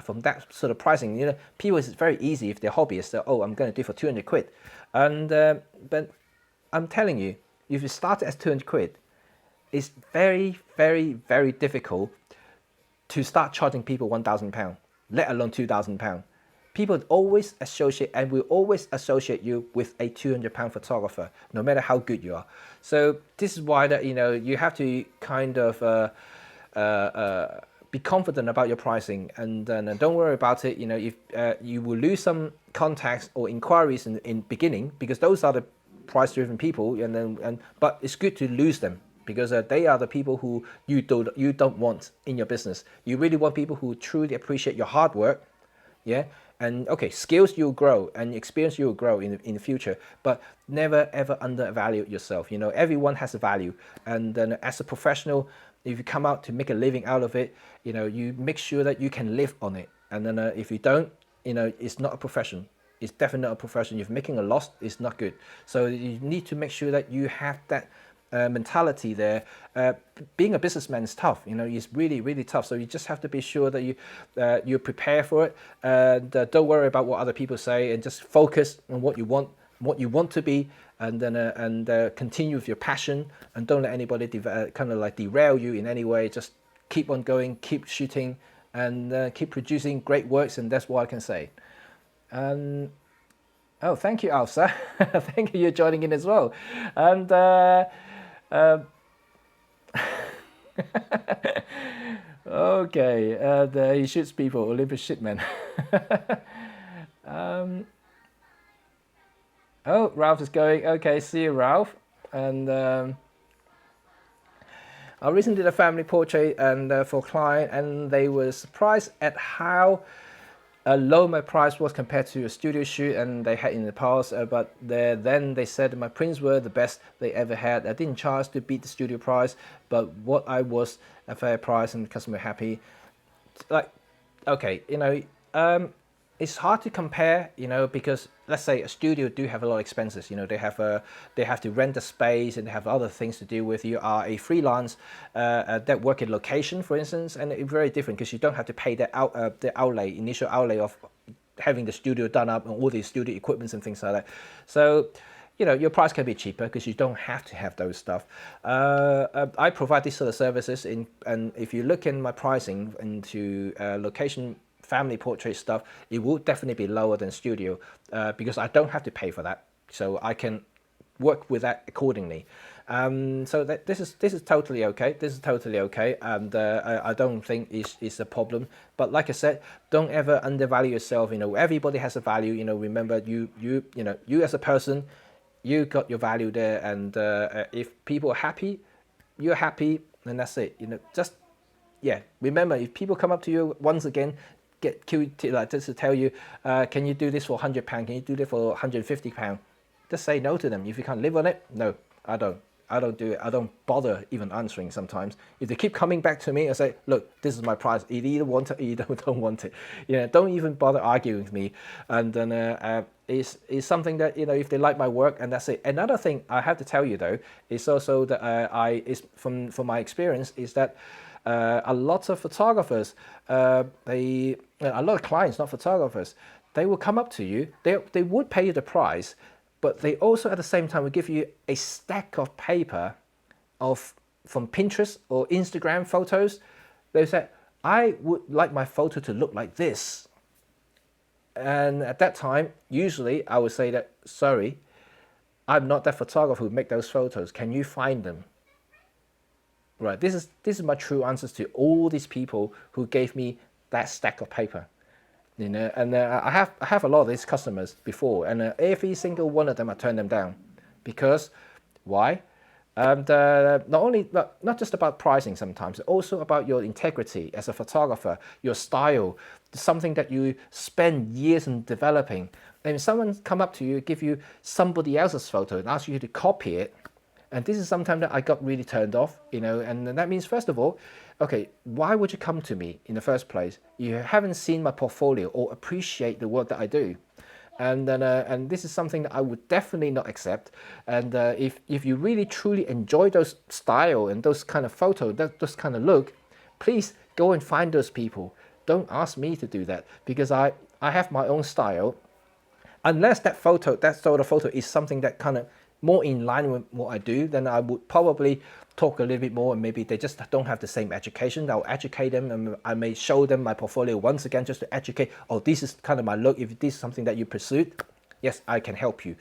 from that sort of pricing. People, it's very easy if they're hobbyists. They're, I'm going to do for 200 quid, and but I'm telling you, if you start as 200 quid, it's very, very, very difficult to start charging people £1,000, let alone £2,000. People always associate and will always associate you with a £200 photographer, no matter how good you are. So this is why that you have to kind of be confident about your pricing, and don't worry about it. If you will lose some contacts or inquiries in beginning, because those are the price-driven people, but it's good to lose them, because they are the people who you don't want in your business. You really want people who truly appreciate your hard work, yeah. And okay, skills you'll grow and experience you'll grow in the future, but never ever undervalue yourself. Everyone has a value, and then as a professional, if you come out to make a living out of it, you make sure that you can live on it. And then if you don't, it's not a profession. it's definitely not a profession. If making a loss, it's not good. So you need to make sure that you have that mentality there. Being a businessman is tough, it's really, really tough. So you just have to be sure that you prepare for it, and don't worry about what other people say, and just focus on what you want to be, and then continue with your passion, and don't let anybody kind of like derail you in any way. Just keep on going, keep shooting, and keep producing great works, and that's what I can say. Oh, thank you, Alsa. Thank you, you're joining in as well. And okay, he shoots people, Olympus shitman. Oh, Ralph is going. Okay, see you, Ralph. And I recently did a family portrait and for a client, and they were surprised at how low my price was compared to a studio shoot and they had in the past, but then they said my prints were the best they ever had. I didn't charge to beat the studio price, but what I was a fair price and the customer happy. Like, okay, it's hard to compare, because let's say a studio do have a lot of expenses. They have to rent the space and they have other things to deal with. You are a freelance that work in location, for instance, and it's very different because you don't have to pay the initial outlay of having the studio done up and all the studio equipments and things like that. So, your price can be cheaper because you don't have to have those stuff. I provide these sort of services and if you look in my pricing into location family portrait stuff, it will definitely be lower than studio because I don't have to pay for that, so I can work with that accordingly. So this is totally okay. This is totally okay, and I don't think it's a problem. But like I said, don't ever undervalue yourself. Everybody has a value. Remember you as a person, you got your value there, and if people are happy, you're happy, and that's it. Remember, if people come up to you once again, get QT like just to tell you, can you do this for £100? Can you do this for £150? Just say no to them. If you can't live on it, no, I don't do it. I don't bother even answering sometimes. If they keep coming back to me and say, look, this is my price. You either want it or you don't want it. Don't even bother arguing with me. And then it's something that, if they like my work, and that's it. Another thing I have to tell you though, is also that from my experience, is that a lot of photographers, a lot of clients, not photographers, they will come up to you, they would pay you the price, but they also at the same time will give you a stack of paper from Pinterest or Instagram photos. They say, I would like my photo to look like this. And at that time, usually I would say that, sorry, I'm not that photographer who make those photos. Can you find them? Right, this is my true answers to all these people who gave me that stack of paper, and I have a lot of these customers before, and every single one of them I turn them down, because why? Not just about pricing sometimes, also about your integrity as a photographer, your style, something that you spend years in developing. And if someone come up to you, give you somebody else's photo and ask you to copy it. And this is sometimes that I got really turned off, and that means, first of all, okay, why would you come to me in the first place? You haven't seen my portfolio or appreciate the work that I do. And then, and this is something that I would definitely not accept. And if you really truly enjoy those style and those kind of photo, those kind of look, please go and find those people. Don't ask me to do that, because I have my own style. Unless that sort of photo is something that kind of more in line with what I do, then I would probably talk a little bit more, and maybe they just don't have the same education. I'll educate them, and I may show them my portfolio once again just to educate, oh, this is kind of my look. If this is something that you pursued, yes, I can help you.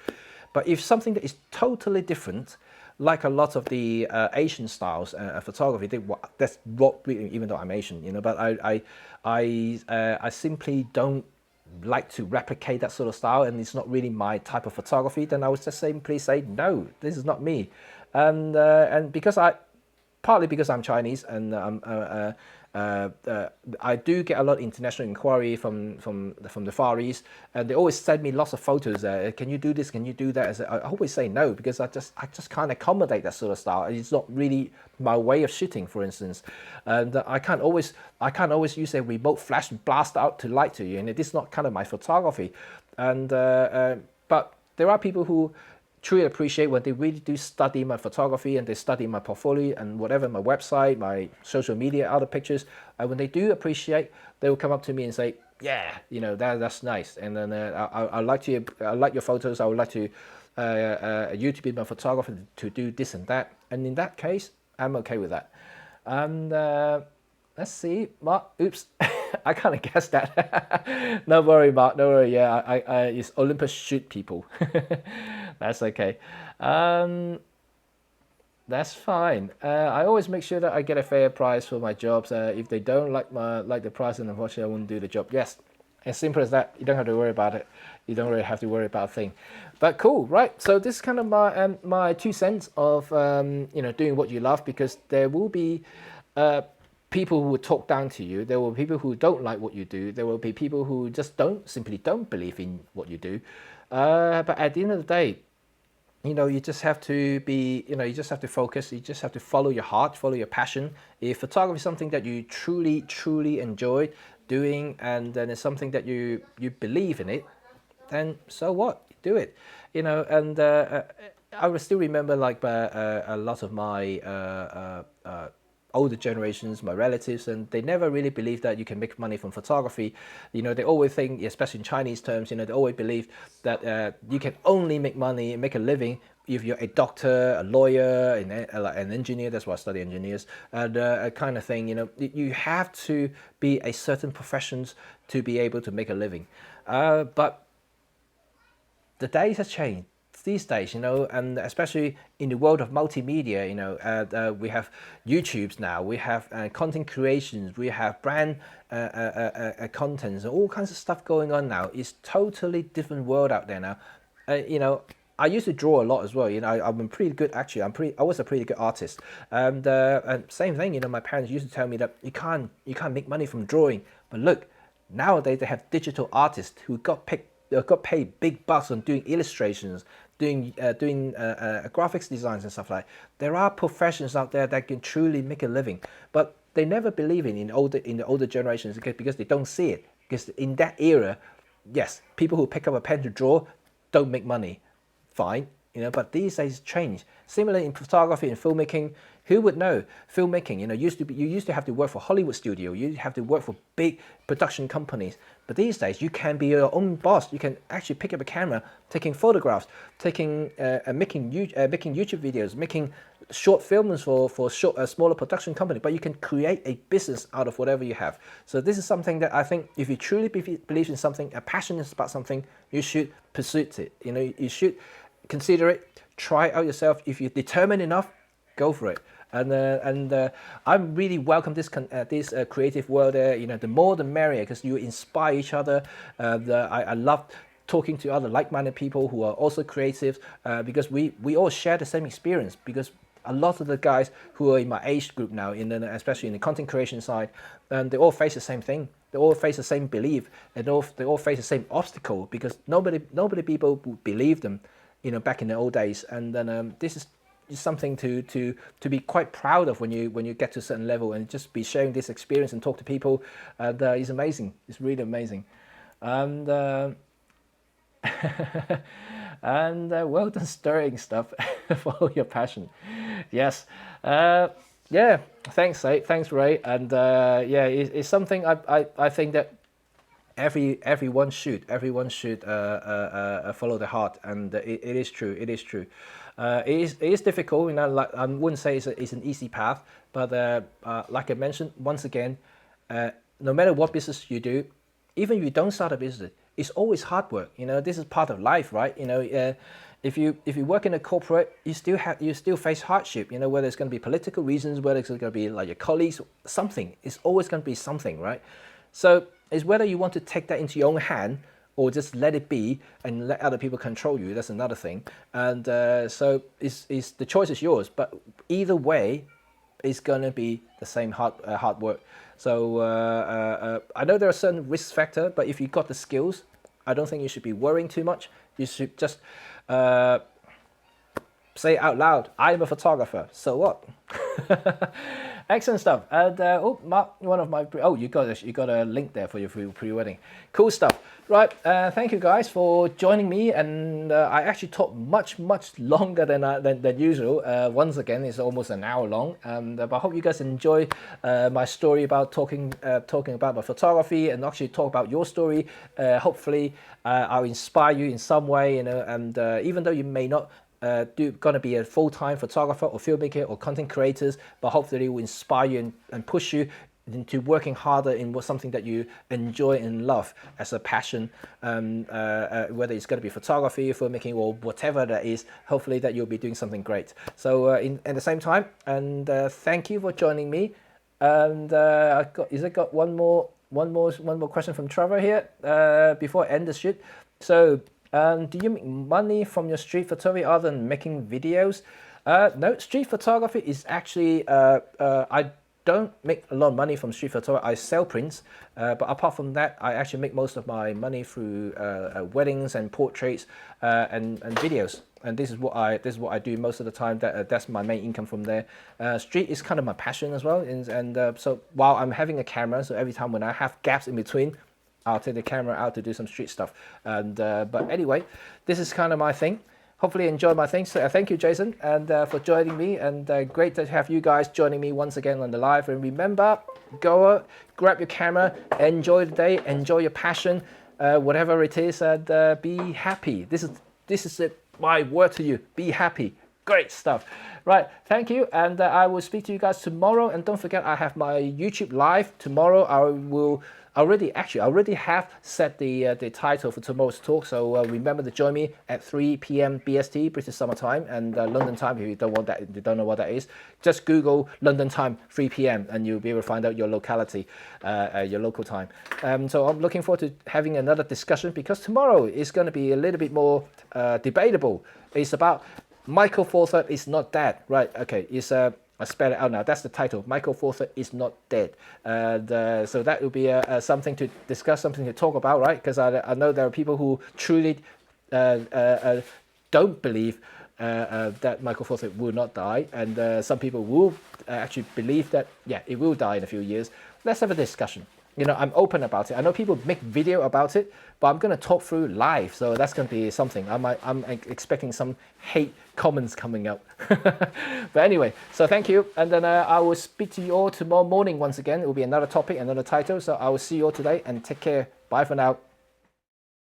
But if something that is totally different, like a lot of the Asian styles photography, that's what, even though I'm Asian, but I simply don't like to replicate that sort of style, and it's not really my type of photography, then I would just simply say, no, this is not me. And partly because I'm Chinese, and I do get a lot of international inquiry from the Far East, and they always send me lots of photos. Can you do this? Can you do that? I always say no, because I just can't accommodate that sort of style. It's not really my way of shooting, for instance, and I can't always use a remote flash and blast out to light to you, and it is not kind of my photography. And but there are people who truly appreciate when they really do study my photography, and they study my portfolio and whatever, my website, my social media, other pictures. And when they do appreciate, they will come up to me and say, yeah, that's nice. And then I like your photos. I would like to you to be my photographer to do this and that. And in that case, I'm okay with that. And let's see, Mark. Oops, I kind of guessed that. No worry, Mark. No worry. Yeah, it's Olympus shoot people. That's okay. That's fine. I always make sure that I get a fair price for my jobs. If they don't like the price, then unfortunately I won't do the job. Yes, as simple as that. You don't have to worry about it. You don't really have to worry about a thing. But cool, right? So this is kind of my 2 cents of doing what you love, because there will be people who will talk down to you. There will be people who don't like what you do. There will be people who just simply don't believe in what you do. But at the end of the day, you just have to be, you just have to focus. You just have to follow your heart, follow your passion. If photography is something that you truly, truly enjoy doing, and then it's something that you believe in it, then so what? Do it. And I will still remember like a lot of my older generations, my relatives, and they never really believed that you can make money from photography. They always think, especially in Chinese terms, they always believe that you can only make money and make a living if you're a doctor, a lawyer, an engineer. That's why I study engineers, and a kind of thing. You have to be a certain professions to be able to make a living. But the days have changed these days, and especially in the world of multimedia, we have YouTubes now, we have content creations, we have brand contents, and all kinds of stuff going on now. It's totally different world out there now. I used to draw a lot as well. I'm pretty good actually. I was a pretty good artist, and same thing. My parents used to tell me that you can't make money from drawing. But look, nowadays they have digital artists who got paid big bucks on doing illustrations, doing graphics designs and stuff like that. There are professions out there that can truly make a living, but they never believe in the older generations, because they don't see it. Because in that era, yes, people who pick up a pen to draw don't make money. Fine, but these days change. Similarly in photography and filmmaking, who would know? Filmmaking, you used to have to work for Hollywood studio, you have to work for big production companies. But these days, you can be your own boss. You can actually pick up a camera, taking photographs, making YouTube videos, making short films for a smaller production company. But you can create a business out of whatever you have. So this is something that I think, if you truly believe in something, are passionate about something, you should pursue it. You should consider it, try it out yourself. If you're determined enough, go for it. And I really welcome this creative world. The more the merrier, because you inspire each other. I love talking to other like-minded people who are also creative, because we all share the same experience. Because a lot of the guys who are in my age group now, especially in the content creation side, they all face the same thing. They all face the same belief, and they all face the same obstacle, because nobody people would believe them, back in the old days. And then this is something to be quite proud of when you get to a certain level, and just be sharing this experience and talk to people. And it's amazing. It's really amazing. And and well done stirring stuff. Follow your passion. Yes. Yeah. Thanks, Ray. And it's something I think that everyone should follow the heart, and it is true. It is difficult, I wouldn't say it's an easy path, but like I mentioned, once again, no matter what business you do, even if you don't start a business, it's always hard work. This is part of life, right? If you work in a corporate, you still face hardship. Whether it's going to be political reasons, whether it's going to be like your colleagues, something. It's always going to be something, right? So it's whether you want to take that into your own hand, or just let it be and let other people control you. That's another thing. And so the choice is yours. But either way, it's gonna be the same hard work. So I know there are certain risk factor, but if you got the skills, I don't think you should be worrying too much. You should just say out loud, I'm a photographer, so what? Excellent stuff. And oh, Mark, one of my you got a link there for your pre-wedding. Cool stuff. Right, thank you guys for joining me. And I actually talked much longer than usual. Once again, it's almost an hour long. But I hope you guys enjoy my story about talking about my photography and actually talk about your story. Hopefully, I'll inspire you in some way. You know, and even though you may not gonna be a full-time photographer or filmmaker or content creators, but hopefully it will inspire you and push you into working harder in something that you enjoy and love as a passion, whether it's going to be photography, filmmaking, or whatever that is. Hopefully that you'll be doing something great. So at the same time, and thank you for joining me. And I got one more question from Trevor here before I end the shoot. So do you make money from your street photography other than making videos? No, street photography is actually, I don't make a lot of money from street photography. I sell prints, but apart from that, I actually make most of my money through weddings and portraits and videos. And this is what I do most of the time. That's my main income from there. Street is kind of my passion as well. And so while I'm having a camera, so every time when I have gaps in between, I'll take the camera out to do some street stuff. And but anyway, this is kind of my thing. Hopefully you enjoy my things. So, thank you, Jason, and for joining me. And great to have you guys joining me once again on the live. And remember, go out, grab your camera, enjoy the day, enjoy your passion, whatever it is, and be happy. This is my word to you. Be happy. Great stuff. Right, thank you, and I will speak to you guys tomorrow. And don't forget, I have my YouTube live tomorrow. I already have set the title for tomorrow's talk. So remember to join me at 3 p.m. BST, British Summer Time, and London time. If you don't know what that is, just Google London time 3 p.m. and you'll be able to find out your locality, your local time. So I'm looking forward to having another discussion, because tomorrow is going to be a little bit more debatable. It's about Michael Fawcett is not dead, right? Okay, I spell it out now. That's the title. Michael Fawcett is not dead. So that will be something to discuss, something to talk about, right? Because I know there are people who truly don't believe that Michael Fawcett will not die, and some people will actually believe that, yeah, it will die in a few years. Let's have a discussion. You know, I'm open about it. I know people make video about it, but I'm going to talk through live, so that's going to be something. I'm expecting some hate comments coming up. But anyway, so thank you, and then I will speak to you all tomorrow morning once again. It will be another topic, another title. So I will see you all today, and take care. Bye for now.